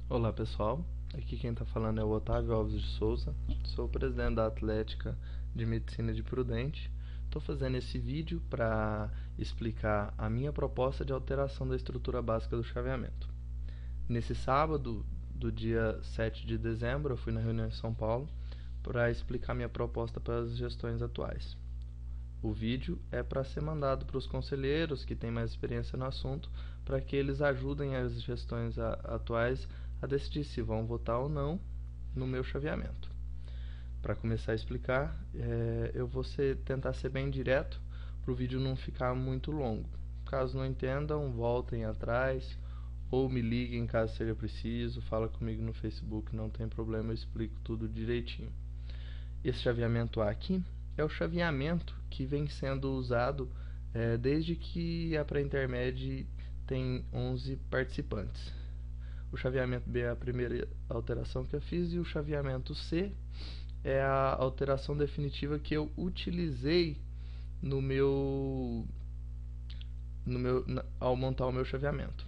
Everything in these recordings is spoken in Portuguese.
Olá pessoal, aqui quem está falando é o Otávio Alves de Souza, sou o presidente da Atlética de Medicina de Prudente. Estou fazendo esse vídeo para explicar a minha proposta de alteração da estrutura básica do chaveamento. Nesse sábado, do dia 7 de dezembro, eu fui na reunião em São Paulo para explicar minha proposta para as gestões atuais. O vídeo é para ser mandado para os conselheiros que têm mais experiência no assunto, para que eles ajudem as gestões atuais a decidir se vão votar ou não no meu chaveamento. Para começar a explicar, eu vou tentar ser bem direto para o vídeo não ficar muito longo. Caso não entendam, voltem atrás ou me liguem caso seja preciso, fala comigo no Facebook, não tem problema, eu explico tudo direitinho. Esse chaveamento A aqui é o chaveamento que vem sendo usado desde que a pré-intermédia tem 11 participantes. O chaveamento B é a primeira alteração que eu fiz e o chaveamento C é a alteração definitiva que eu utilizei ao montar o meu chaveamento.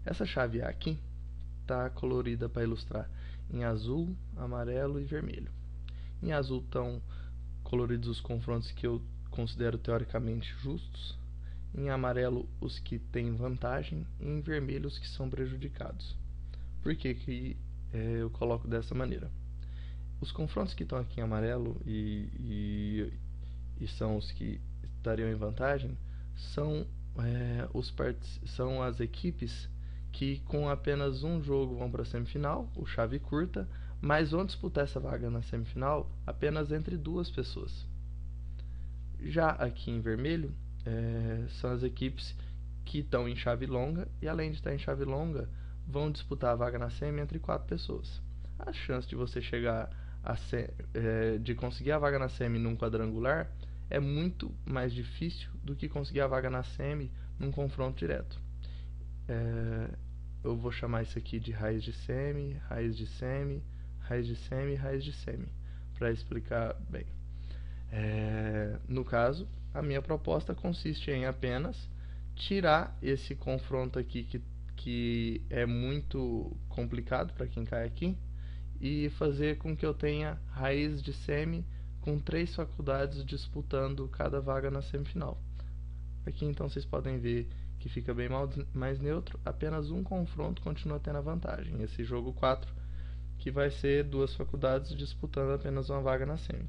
Essa chave A aqui está colorida para ilustrar em azul, amarelo e vermelho. Em azul estão coloridos os confrontos que eu considero teoricamente justos, em amarelo os que têm vantagem e em vermelho os que são prejudicados. Por que eu coloco dessa maneira? Os confrontos que estão aqui em amarelo e são os que estariam em vantagem são as equipes que com apenas um jogo vão para a semifinal, o chave curta, mas vão disputar essa vaga na semifinal apenas entre duas pessoas. Já aqui em vermelho são as equipes que estão em chave longa e, além de estar em chave longa, vão disputar a vaga na semi entre 4 pessoas. A chance de você chegar de conseguir a vaga na semi num quadrangular é muito mais difícil do que conseguir a vaga na semi num confronto direto. Eu vou chamar isso aqui de raiz de semi, raiz de semi, raiz de semi, raiz de semi, para explicar bem. No caso, a minha proposta consiste em apenas tirar esse confronto aqui que é muito complicado para quem cai aqui e fazer com que eu tenha raiz de semi com 3 faculdades disputando cada vaga na semifinal. Aqui então vocês podem ver que fica bem mais neutro, apenas um confronto continua tendo a vantagem, esse jogo 4, que vai ser 2 faculdades disputando apenas uma vaga na semi.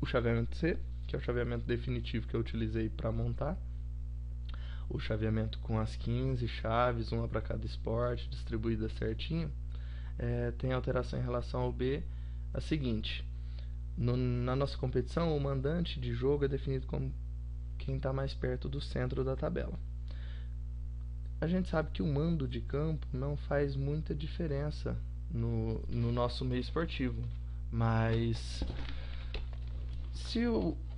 O chaveamento C, que é o chaveamento definitivo que eu utilizei para montar, o chaveamento com as 15 chaves, uma para cada esporte, distribuída certinho, tem alteração em relação ao B, a seguinte: na nossa competição, o mandante de jogo é definido como quem está mais perto do centro da tabela. A gente sabe que o mando de campo não faz muita diferença no nosso meio esportivo, mas se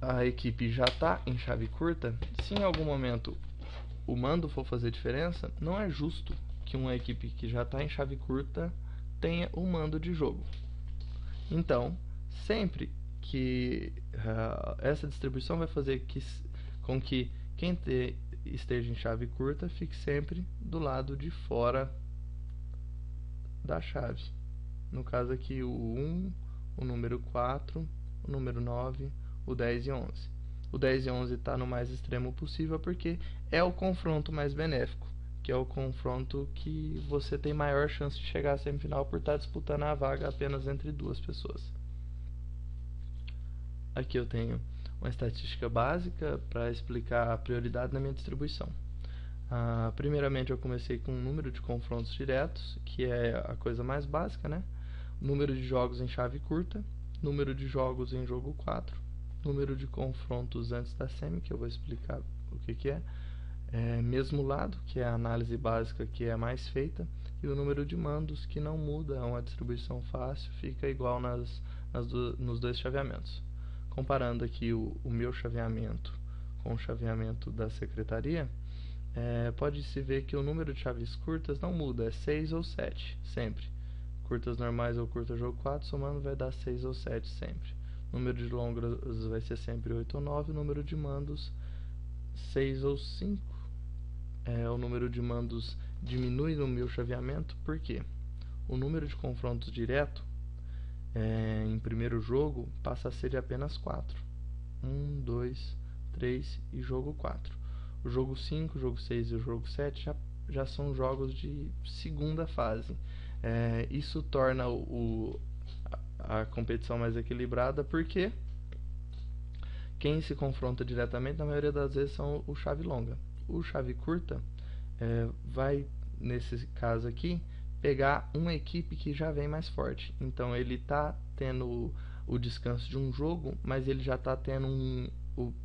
a equipe já está em chave curta, se em algum momento o mando for fazer diferença, não é justo que uma equipe que já está em chave curta tenha o mando de jogo. Então, sempre que essa distribuição vai fazer com que quem esteja em chave curta fique sempre do lado de fora da chave. No caso aqui, o 1, o número 4, o número 9, o 10 e 11. O 10 e 11 está no mais extremo possível porque é o confronto mais benéfico, que é o confronto que você tem maior chance de chegar à semifinal por estar disputando a vaga apenas entre 2 pessoas. Aqui eu tenho uma estatística básica para explicar a prioridade na minha distribuição. Primeiramente eu comecei com o número de confrontos diretos, que é a coisa mais básica, né? Número de jogos em chave curta, número de jogos em jogo 4, número de confrontos antes da semi, que eu vou explicar o que é, mesmo lado, que é a análise básica que é mais feita, e o número de mandos, que não muda, é uma distribuição fácil, fica igual nos 2 chaveamentos. Comparando aqui o meu chaveamento com o chaveamento da secretaria, pode-se ver que o número de chaves curtas não muda, é 6 ou 7, sempre. Curtas normais ou curta jogo 4, somando vai dar 6 ou 7 sempre. O número de longas vai ser sempre 8 ou 9, o número de mandos 6 ou 5. O número de mandos diminui no meu chaveamento, porque o número de confrontos direto em primeiro jogo passa a ser de apenas 4. 1, 2, 3 e jogo 4. O jogo 5, o jogo 6 e o jogo 7 já são jogos de segunda fase. Isso torna a competição mais equilibrada, porque quem se confronta diretamente, na maioria das vezes, são o chave longa. O chave curta vai, nesse caso aqui, pegar uma equipe que já vem mais forte. Então ele está tendo o descanso de um jogo, mas ele já está tendo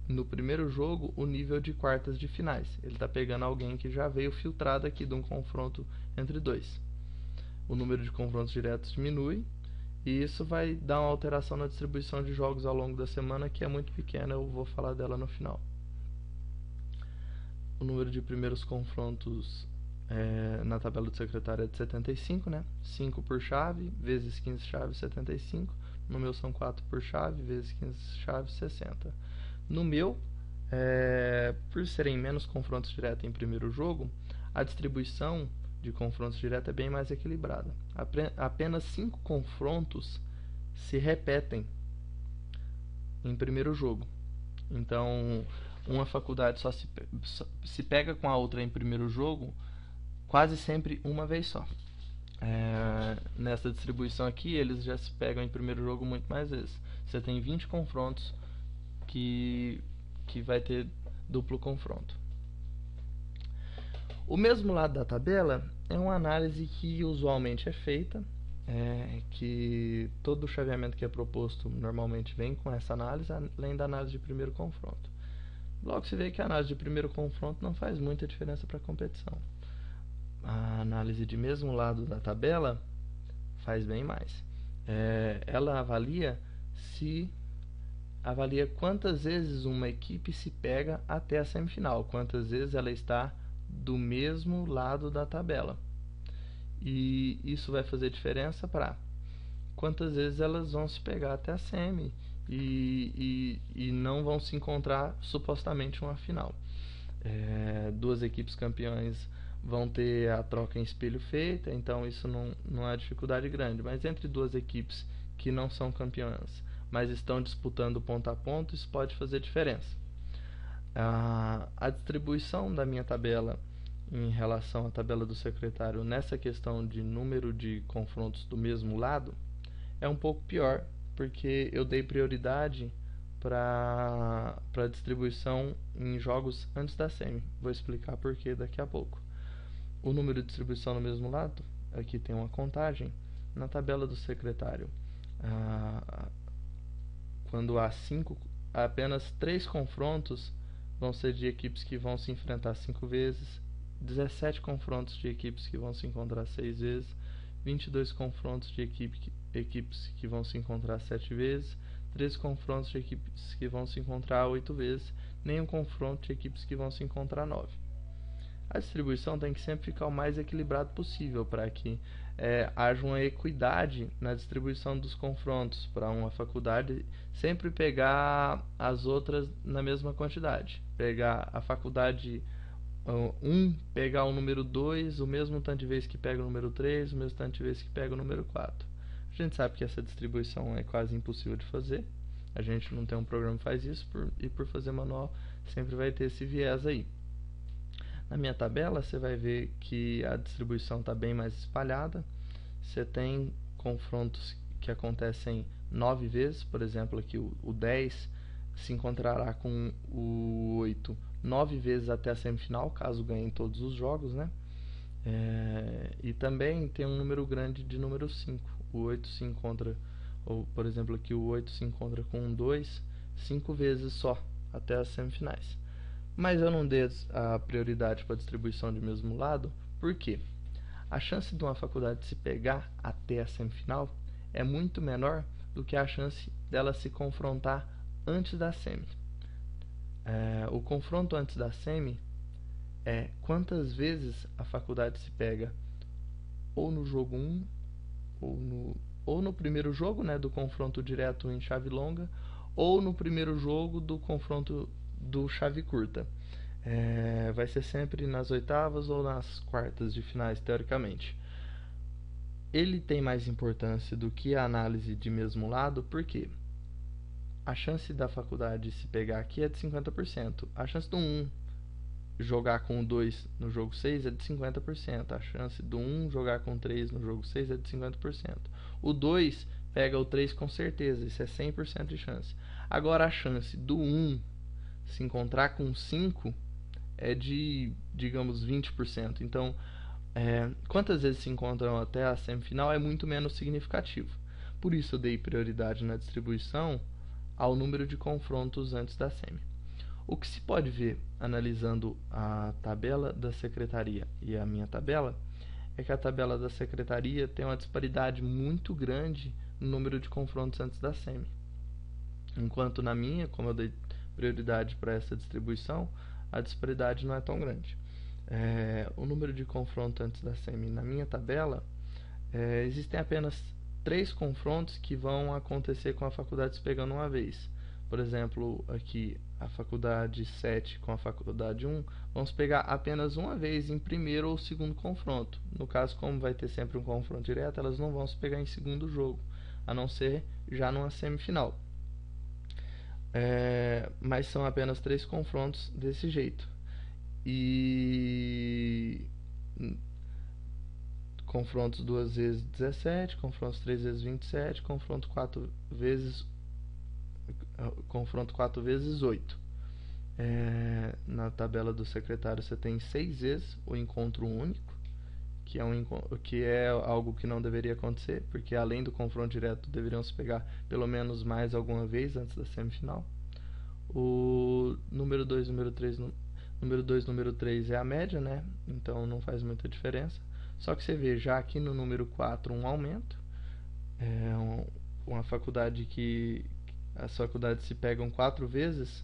no primeiro jogo o nível de quartas de finais. Ele está pegando alguém que já veio filtrado aqui de um confronto entre dois. O número de confrontos diretos diminui, e isso vai dar uma alteração na distribuição de jogos ao longo da semana, que é muito pequena, eu vou falar dela no final. O número de primeiros confrontos na tabela do secretário é de 75, né? 5 por chave, vezes 15 chaves, 75. No meu são 4 por chave, vezes 15 chaves, 60. No meu, por serem menos confrontos diretos em primeiro jogo, a distribuição de confrontos diretos é bem mais equilibrada. Apenas 5 confrontos se repetem em primeiro jogo. Então, uma faculdade só se pega com a outra em primeiro jogo quase sempre uma vez só. Nessa distribuição aqui, eles já se pegam em primeiro jogo muito mais vezes. Você tem 20 confrontos que vai ter duplo confronto. O mesmo lado da tabela é uma análise que usualmente é feita, que todo o chaveamento que é proposto normalmente vem com essa análise, além da análise de primeiro confronto. Logo se vê que a análise de primeiro confronto não faz muita diferença para a competição. A análise de mesmo lado da tabela faz bem mais. Ela avalia quantas vezes uma equipe se pega até a semifinal, quantas vezes ela está do mesmo lado da tabela. E isso vai fazer diferença para quantas vezes elas vão se pegar até a semi e não vão se encontrar supostamente uma final. Duas equipes campeãs vão ter a troca em espelho feita, então isso não é dificuldade grande. Mas entre duas equipes que não são campeãs, mas estão disputando ponto a ponto, isso pode fazer diferença. A distribuição da minha tabela em relação à tabela do secretário nessa questão de número de confrontos do mesmo lado é um pouco pior, porque eu dei prioridade para a distribuição em jogos antes da semi. Vou explicar por que daqui a pouco. O número de distribuição no mesmo lado, aqui tem uma contagem. Na tabela do secretário, quando há apenas 3 confrontos vão ser de equipes que vão se enfrentar 5 vezes, 17 confrontos de equipes que vão se encontrar 6 vezes, 22 confrontos de equipes que vão se encontrar 7 vezes, 13 confrontos de equipes que vão se encontrar 8 vezes, nenhum confronto de equipes que vão se encontrar 9. A distribuição tem que sempre ficar o mais equilibrado possível para que haja uma equidade na distribuição dos confrontos, para uma faculdade sempre pegar as outras na mesma quantidade. Pegar a faculdade 1, pegar o número 2, o mesmo tanto de vezes que pega o número 3, o mesmo tanto de vezes que pega o número 4. A gente sabe que essa distribuição é quase impossível de fazer. A gente não tem um programa que faz isso, e por fazer manual sempre vai ter esse viés aí. Na minha tabela você vai ver que a distribuição está bem mais espalhada. Você tem confrontos que acontecem 9 vezes, por exemplo aqui o 10 se encontrará com o 8 9 vezes até a semifinal, caso ganhem todos os jogos, né? E também tem um número grande de número 5. O 8 se encontra, ou por exemplo aqui o 8 se encontra com um 2 5 vezes só até as semifinais. Mas eu não dei a prioridade para a distribuição de mesmo lado, porque a chance de uma faculdade se pegar até a semifinal é muito menor do que a chance dela se confrontar antes da semi. O confronto antes da semi é quantas vezes a faculdade se pega ou no jogo 1 ou no primeiro jogo, né, do confronto direto em chave longa, ou no primeiro jogo do confronto do chave curta. vai ser sempre nas oitavas ou nas quartas de finais, teoricamente. Ele tem mais importância do que a análise de mesmo lado, porque a chance da faculdade se pegar aqui é de 50%. A chance do 1 jogar com o 2 no jogo 6 é de 50%. A chance do 1 jogar com o 3 no jogo 6 é de 50%. O 2 pega o 3 com certeza, isso é 100% de chance. Agora a chance do 1 se encontrar com 5 é de, digamos, 20%. Então, quantas vezes se encontram até a semifinal é muito menos significativo. Por isso eu dei prioridade na distribuição ao número de confrontos antes da semi. O que se pode ver analisando a tabela da secretaria e a minha tabela é que a tabela da secretaria tem uma disparidade muito grande no número de confrontos antes da semi. Enquanto na minha, como eu dei prioridade para essa distribuição, a disparidade não é tão grande. O número de confrontos antes da semi na minha tabela, existem apenas 3 confrontos que vão acontecer com a faculdade se pegando uma vez. Por exemplo, aqui a faculdade 7 com a faculdade 1 vão se pegar apenas uma vez em primeiro ou segundo confronto. No caso, como vai ter sempre um confronto direto, elas não vão se pegar em segundo jogo, a não ser já numa semifinal. Mas são apenas 3 confrontos desse jeito. E confrontos 2 vezes 17, confrontos 3 vezes 27, confronto 4 vezes 8. Na tabela do secretário você tem 6 vezes o encontro único, que é algo que não deveria acontecer, porque além do confronto direto deveriam se pegar pelo menos mais alguma vez antes da semifinal. O número 2 e número 3 é a média, né? Então não faz muita diferença. Só que você vê já aqui no número 4 um aumento. Uma faculdade que as faculdades se pegam 4 vezes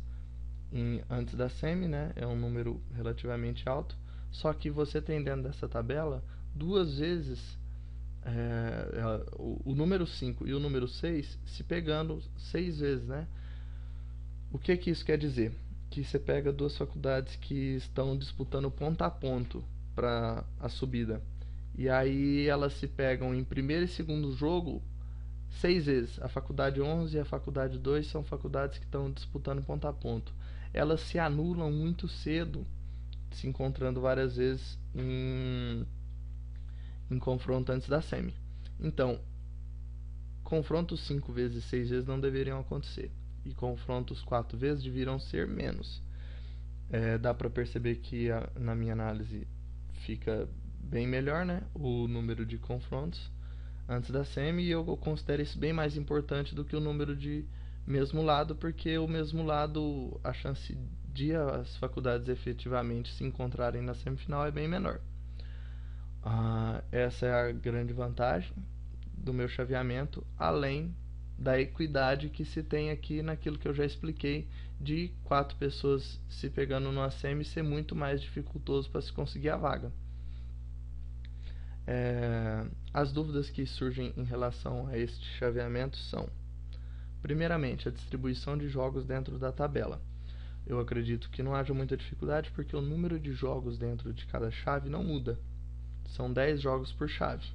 antes da semi, né? É um número relativamente alto. Só que você tem dentro dessa tabela 2 vezes o número 5 e o número 6 se pegando 6 vezes, né? O que isso quer dizer? Que você pega 2 faculdades que estão disputando ponto a ponto para a subida, e aí elas se pegam em primeiro e segundo jogo 6 vezes. A faculdade 11 e a faculdade 2 são faculdades que estão disputando ponto a ponto. Elas se anulam muito cedo, se encontrando várias vezes em confronto antes da semi. Então, confrontos 5 vezes e 6 vezes não deveriam acontecer, e confrontos 4 vezes deveriam ser menos. Dá para perceber que na minha análise fica bem melhor, né, o número de confrontos antes da semi, e eu considero isso bem mais importante do que o número de mesmo lado, porque o mesmo lado, a chance de as faculdades efetivamente se encontrarem na semifinal é bem menor. Essa é a grande vantagem do meu chaveamento, além da equidade que se tem aqui naquilo que eu já expliquei, de 4 pessoas se pegando numa semi ser muito mais dificultoso para se conseguir a vaga. As dúvidas que surgem em relação a este chaveamento são: primeiramente, a distribuição de jogos dentro da tabela. Eu acredito que não haja muita dificuldade, porque o número de jogos dentro de cada chave não muda. São 10 jogos por chave.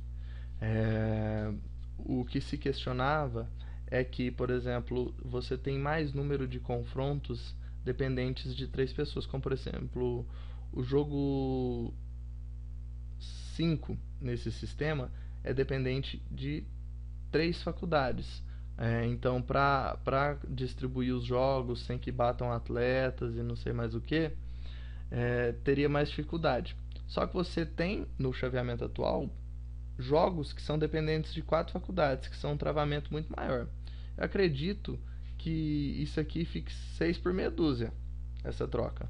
O que se questionava é que, por exemplo, você tem mais número de confrontos dependentes de 3 pessoas, como por exemplo o jogo 5 nesse sistema é dependente de 3 faculdades. Então, para distribuir os jogos sem que batam atletas e não sei mais o que, teria mais dificuldade. Só que você tem no chaveamento atual jogos que são dependentes de 4 faculdades, que são um travamento muito maior. Eu acredito que isso aqui fique 6 por meia dúzia, essa troca.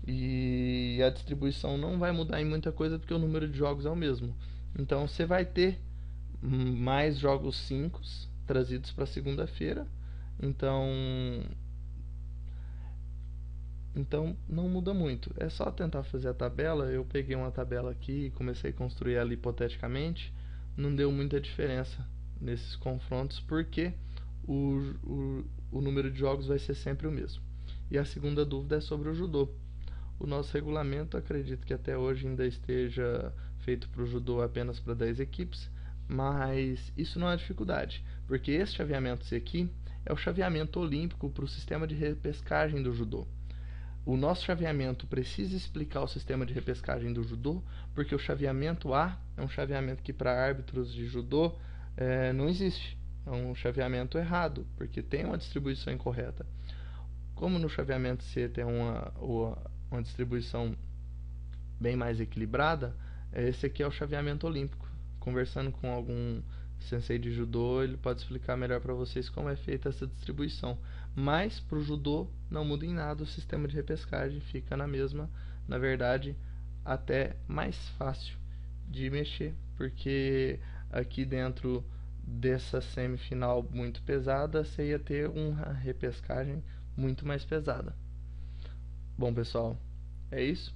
E a distribuição não vai mudar em muita coisa, porque o número de jogos é o mesmo. Então você vai ter mais jogos 5 trazidos para segunda-feira. Então não muda muito. É só tentar fazer a tabela. Eu peguei uma tabela aqui e comecei a construir ela hipoteticamente. Não deu muita diferença nesses confrontos, porque o número de jogos vai ser sempre o mesmo. E a segunda dúvida é sobre o judô. O nosso regulamento, acredito que até hoje ainda esteja feito para o judô apenas para 10 equipes, mas isso não é dificuldade, porque esse chaveamento aqui é o chaveamento olímpico para o sistema de repescagem do judô. O nosso chaveamento precisa explicar o sistema de repescagem do judô, porque o chaveamento A é um chaveamento que para árbitros de judô não existe. É um chaveamento errado, porque tem uma distribuição incorreta. Como no chaveamento C tem uma distribuição bem mais equilibrada, esse aqui é o chaveamento olímpico. Conversando com algum sensei de judô, ele pode explicar melhor para vocês como é feita essa distribuição. Mas para o judô não muda em nada, o sistema de repescagem fica na mesma, na verdade até mais fácil de mexer, porque aqui dentro dessa semifinal muito pesada, você ia ter uma repescagem muito mais pesada. Bom, pessoal, é isso.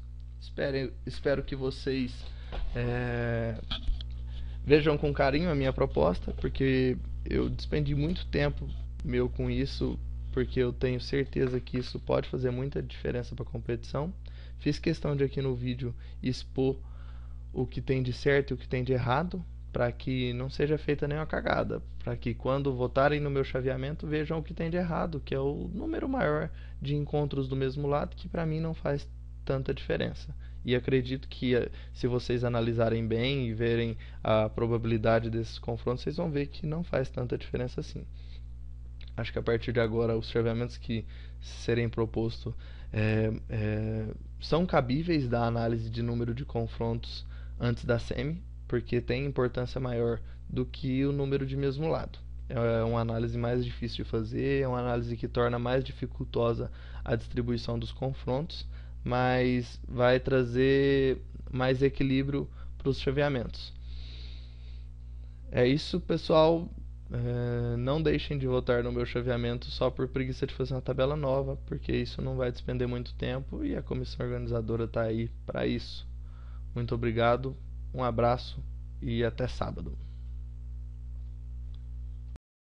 Espero que vocês vejam com carinho a minha proposta, porque eu despendi muito tempo meu com isso, porque eu tenho certeza que isso pode fazer muita diferença para a competição. Fiz questão de aqui no vídeo expor o que tem de certo e o que tem de errado, para que não seja feita nenhuma cagada, para que quando votarem no meu chaveamento vejam o que tem de errado, que é o número maior de encontros do mesmo lado, que para mim não faz tanta diferença. E acredito que se vocês analisarem bem e verem a probabilidade desses confrontos, vocês vão ver que não faz tanta diferença assim. Acho que a partir de agora os chaveamentos que serem propostos são cabíveis da análise de número de confrontos antes da semi, porque tem importância maior do que o número de mesmo lado. É uma análise mais difícil de fazer, é uma análise que torna mais dificultosa a distribuição dos confrontos, mas vai trazer mais equilíbrio para os chaveamentos. É isso, pessoal. Não deixem de votar no meu chaveamento só por preguiça de fazer uma tabela nova, porque isso não vai despender muito tempo e a comissão organizadora está aí para isso. Muito obrigado, um abraço e até sábado.